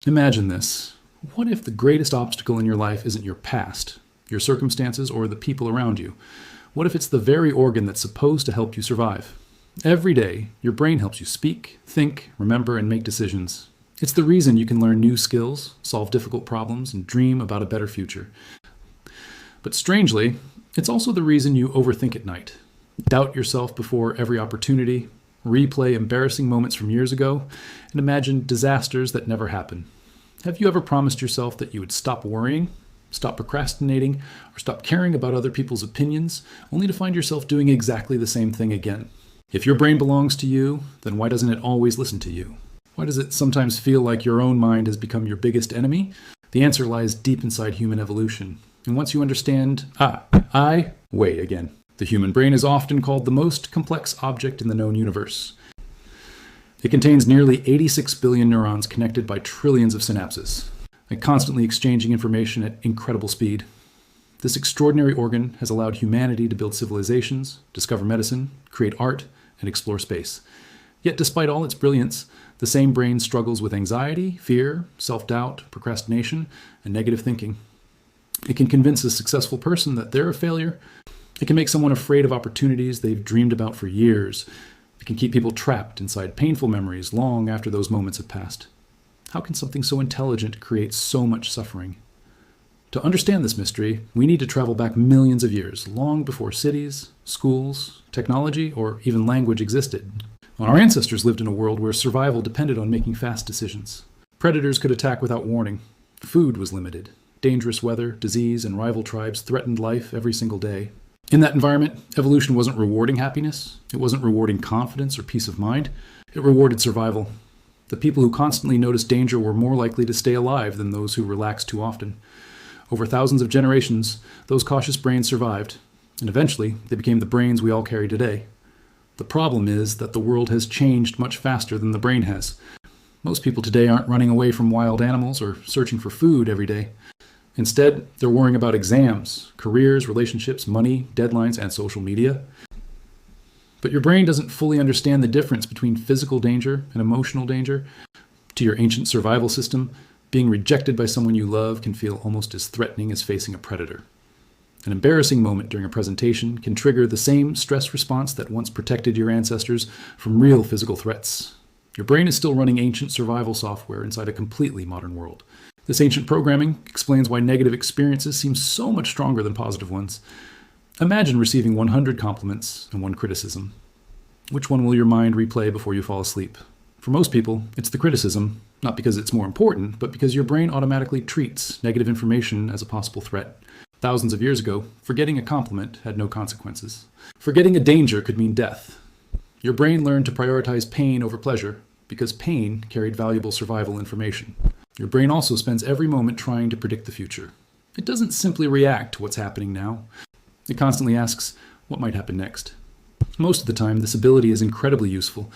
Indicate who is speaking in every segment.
Speaker 1: Imagine this. What if the greatest obstacle in your life isn't your past, your circumstances, or the people around you? What if it's the very organ that's supposed to help you survive? Every day, your brain helps you speak, think, remember, and make decisions. It's the reason you can learn new skills, solve difficult problems, and dream about a better future. But strangely, it's also the reason you overthink at night, doubt yourself before every opportunity, replay embarrassing moments from years ago, and imagine disasters that never happen. Have you ever promised yourself that you would stop worrying, stop procrastinating, or stop caring about other people's opinions, only to find yourself doing exactly the same thing again? If your brain belongs to you, then why doesn't it always listen to you? Why does it sometimes feel like your own mind has become your biggest enemy? The answer lies deep inside human evolution. And once you understand, wait again. The human brain is often called the most complex object in the known universe. It contains nearly 86 billion neurons connected by trillions of synapses, and constantly exchanging information at incredible speed. This extraordinary organ has allowed humanity to build civilizations, discover medicine, create art, and explore space. Yet despite all its brilliance, the same brain struggles with anxiety, fear, self-doubt, procrastination, and negative thinking. It can convince a successful person that they're a failure. It can make someone afraid of opportunities they've dreamed about for years. It can keep people trapped inside painful memories long after those moments have passed. How can something so intelligent create so much suffering? To understand this mystery, we need to travel back millions of years, long before cities, schools, technology, or even language existed. Our ancestors lived in a world where survival depended on making fast decisions. Predators could attack without warning. Food was limited. Dangerous weather, disease, and rival tribes threatened life every single day. In that environment, evolution wasn't rewarding happiness. It wasn't rewarding confidence or peace of mind. It rewarded survival. The people who constantly noticed danger were more likely to stay alive than those who relaxed too often. Over thousands of generations, those cautious brains survived, and eventually they became the brains we all carry today. The problem is that the world has changed much faster than the brain has. Most people today aren't running away from wild animals or searching for food every day. Instead, they're worrying about exams, careers, relationships, money, deadlines, and social media. But your brain doesn't fully understand the difference between physical danger and emotional danger. To your ancient survival system, being rejected by someone you love can feel almost as threatening as facing a predator. An embarrassing moment during a presentation can trigger the same stress response that once protected your ancestors from real physical threats. Your brain is still running ancient survival software inside a completely modern world. This ancient programming explains why negative experiences seem so much stronger than positive ones. Imagine receiving 100 compliments and one criticism. Which one will your mind replay before you fall asleep? For most people, it's the criticism, not because it's more important, but because your brain automatically treats negative information as a possible threat. Thousands of years ago, forgetting a compliment had no consequences. Forgetting a danger could mean death. Your brain learned to prioritize pain over pleasure because pain carried valuable survival information. Your brain also spends every moment trying to predict the future. It doesn't simply react to what's happening now. It constantly asks, what might happen next? Most of the time, this ability is incredibly useful.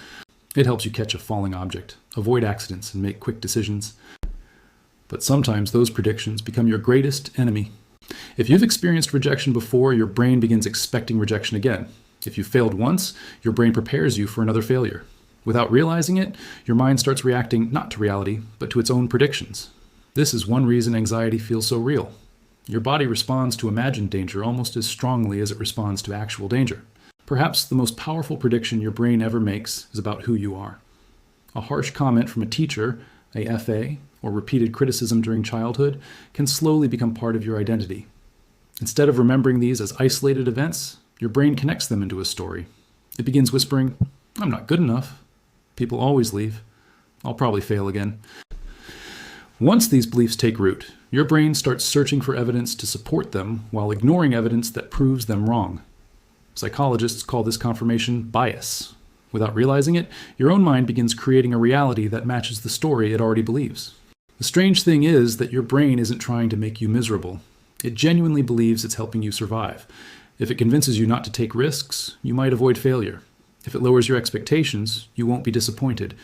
Speaker 1: It helps you catch a falling object, avoid accidents, and make quick decisions. But sometimes those predictions become your greatest enemy. If you've experienced rejection before, your brain begins expecting rejection again. If you failed once, your brain prepares you for another failure. Without realizing it, your mind starts reacting not to reality, but to its own predictions. This is one reason anxiety feels so real. Your body responds to imagined danger almost as strongly as it responds to actual danger. Perhaps the most powerful prediction your brain ever makes is about who you are. A harsh comment from a teacher, a FA, or repeated criticism during childhood can slowly become part of your identity. Instead of remembering these as isolated events, your brain connects them into a story. It begins whispering, I'm not good enough. People always leave. I'll probably fail again. Once these beliefs take root, your brain starts searching for evidence to support them while ignoring evidence that proves them wrong. Psychologists call this confirmation bias. Without realizing it, your own mind begins creating a reality that matches the story it already believes. The strange thing is that your brain isn't trying to make you miserable. It genuinely believes it's helping you survive. If it convinces you not to take risks, you might avoid failure. If it lowers your expectations, you won't be disappointed.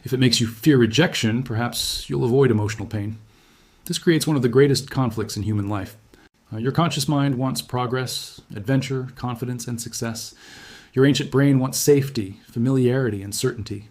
Speaker 1: If it makes you fear rejection, perhaps you'll avoid emotional pain. This creates one of the greatest conflicts in human life. Your conscious mind wants progress, adventure, confidence, and success. Your ancient brain wants safety, familiarity, and certainty.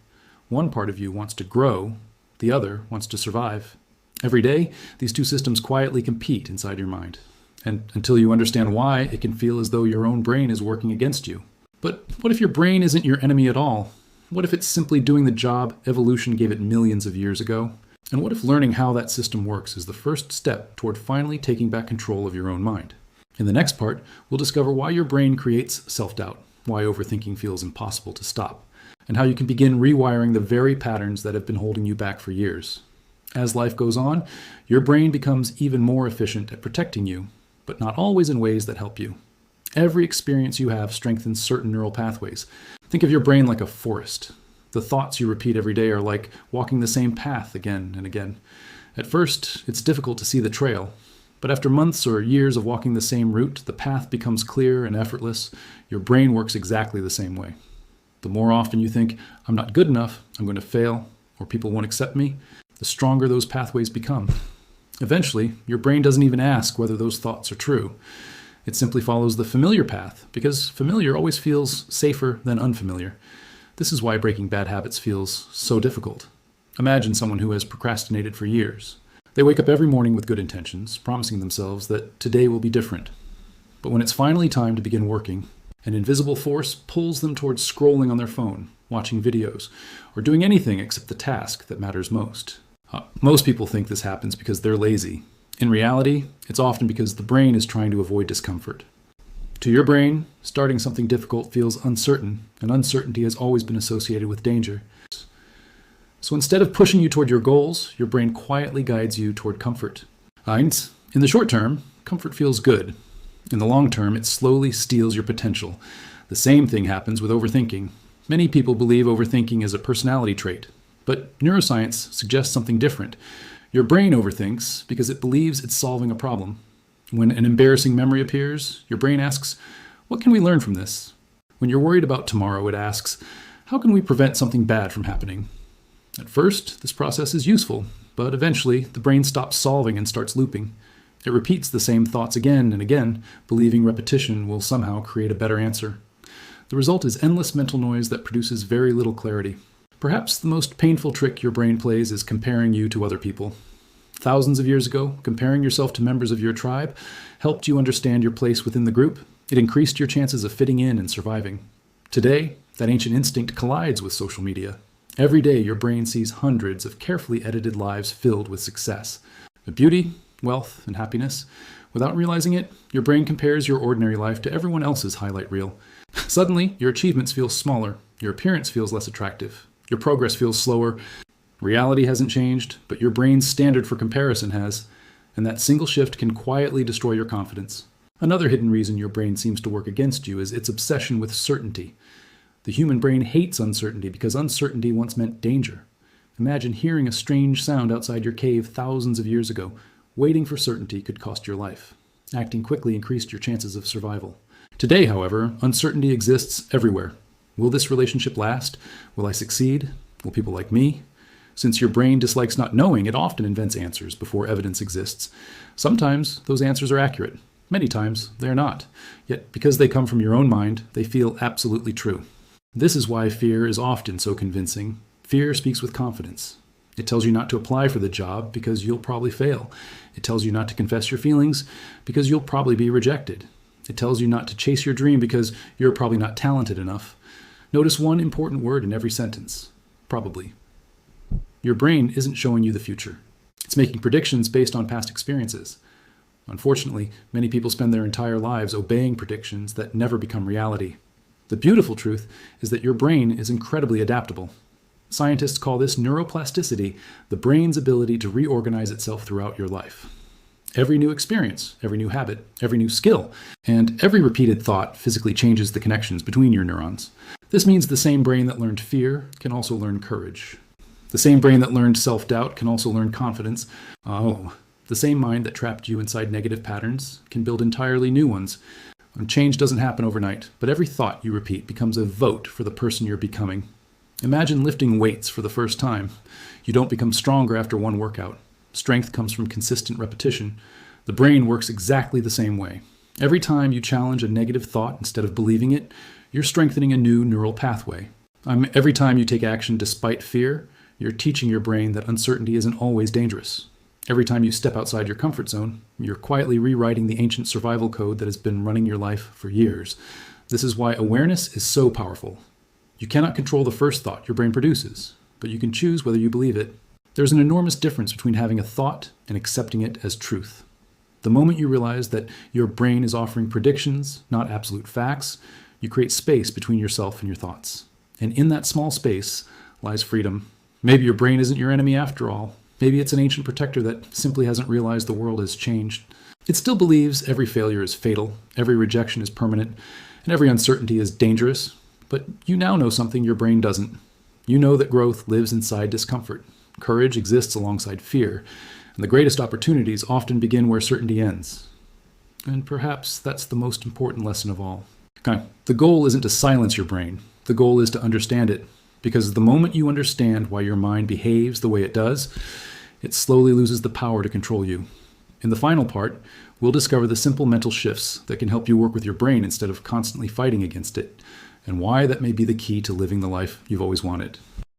Speaker 1: One part of you wants to grow. The other wants to survive. Every day, these two systems quietly compete inside your mind. And until you understand why, it can feel as though your own brain is working against you. But what if your brain isn't your enemy at all? What if it's simply doing the job evolution gave it millions of years ago? And what if learning how that system works is the first step toward finally taking back control of your own mind? In the next part, we'll discover why your brain creates self-doubt, why overthinking feels impossible to stop, and how you can begin rewiring the very patterns that have been holding you back for years. As life goes on, your brain becomes even more efficient at protecting you, but not always in ways that help you. Every experience you have strengthens certain neural pathways. Think of your brain like a forest. The thoughts you repeat every day are like walking the same path again and again. At first, it's difficult to see the trail, but after months or years of walking the same route, the path becomes clear and effortless. Your brain works exactly the same way. The more often you think, I'm not good enough, I'm going to fail, or people won't accept me, the stronger those pathways become. Eventually, your brain doesn't even ask whether those thoughts are true. It simply follows the familiar path, because familiar always feels safer than unfamiliar. This is why breaking bad habits feels so difficult. Imagine someone who has procrastinated for years. They wake up every morning with good intentions, promising themselves that today will be different. But when it's finally time to begin working, an invisible force pulls them towards scrolling on their phone, watching videos, or doing anything except the task that matters most. Most people think this happens because they're lazy. In reality, it's often because the brain is trying to avoid discomfort. To your brain, starting something difficult feels uncertain, and uncertainty has always been associated with danger. So instead of pushing you toward your goals, your brain quietly guides you toward comfort. In the short term, comfort feels good. In the long term, it slowly steals your potential. The same thing happens with overthinking. Many people believe overthinking is a personality trait, but neuroscience suggests something different. Your brain overthinks because it believes it's solving a problem. When an embarrassing memory appears, your brain asks, what can we learn from this? When you're worried about tomorrow, it asks, how can we prevent something bad from happening? At first, this process is useful, but eventually the brain stops solving and starts looping. It repeats the same thoughts again and again, believing repetition will somehow create a better answer. The result is endless mental noise that produces very little clarity. Perhaps the most painful trick your brain plays is comparing you to other people. Thousands of years ago, comparing yourself to members of your tribe helped you understand your place within the group. It increased your chances of fitting in and surviving. Today, that ancient instinct collides with social media. Every day, your brain sees hundreds of carefully edited lives filled with success, with beauty, wealth, and happiness. Without realizing it, your brain compares your ordinary life to everyone else's highlight reel. Suddenly, your achievements feel smaller, your appearance feels less attractive, your progress feels slower. Reality hasn't changed, but your brain's standard for comparison has, and that single shift can quietly destroy your confidence. Another hidden reason your brain seems to work against you is its obsession with certainty. The human brain hates uncertainty because uncertainty once meant danger. Imagine hearing a strange sound outside your cave thousands of years ago. Waiting for certainty could cost your life. Acting quickly increased your chances of survival. Today, however, uncertainty exists everywhere. Will this relationship last? Will I succeed? Will people like me? Since your brain dislikes not knowing, it often invents answers before evidence exists. Sometimes those answers are accurate. Many times they are not. Yet because they come from your own mind, they feel absolutely true. This is why fear is often so convincing. Fear speaks with confidence. It tells you not to apply for the job because you'll probably fail. It tells you not to confess your feelings because you'll probably be rejected. It tells you not to chase your dream because you're probably not talented enough. Notice one important word in every sentence: probably. Your brain isn't showing you the future. It's making predictions based on past experiences. Unfortunately, many people spend their entire lives obeying predictions that never become reality. The beautiful truth is that your brain is incredibly adaptable. Scientists call this neuroplasticity, the brain's ability to reorganize itself throughout your life. Every new experience, every new habit, every new skill, and every repeated thought physically changes the connections between your neurons. This means the same brain that learned fear can also learn courage. The same brain that learned self-doubt can also learn confidence. The same mind that trapped you inside negative patterns can build entirely new ones. Change doesn't happen overnight, but every thought you repeat becomes a vote for the person you're becoming. Imagine lifting weights for the first time. You don't become stronger after one workout. Strength comes from consistent repetition. The brain works exactly the same way. Every time you challenge a negative thought instead of believing it, you're strengthening a new neural pathway. Every time you take action despite fear, you're teaching your brain that uncertainty isn't always dangerous. Every time you step outside your comfort zone, you're quietly rewriting the ancient survival code that has been running your life for years. This is why awareness is so powerful. You cannot control the first thought your brain produces, but you can choose whether you believe it. There's an enormous difference between having a thought and accepting it as truth. The moment you realize that your brain is offering predictions, not absolute facts, you create space between yourself and your thoughts. And in that small space lies freedom. Maybe your brain isn't your enemy after all. Maybe it's an ancient protector that simply hasn't realized the world has changed. It still believes every failure is fatal, every rejection is permanent, and every uncertainty is dangerous. But you now know something your brain doesn't. You know that growth lives inside discomfort. Courage exists alongside fear. And the greatest opportunities often begin where certainty ends. And perhaps that's the most important lesson of all. Okay. The goal isn't to silence your brain. The goal is to understand it. Because the moment you understand why your mind behaves the way it does, it slowly loses the power to control you. In the final part, we'll discover the simple mental shifts that can help you work with your brain instead of constantly fighting against it, and why that may be the key to living the life you've always wanted.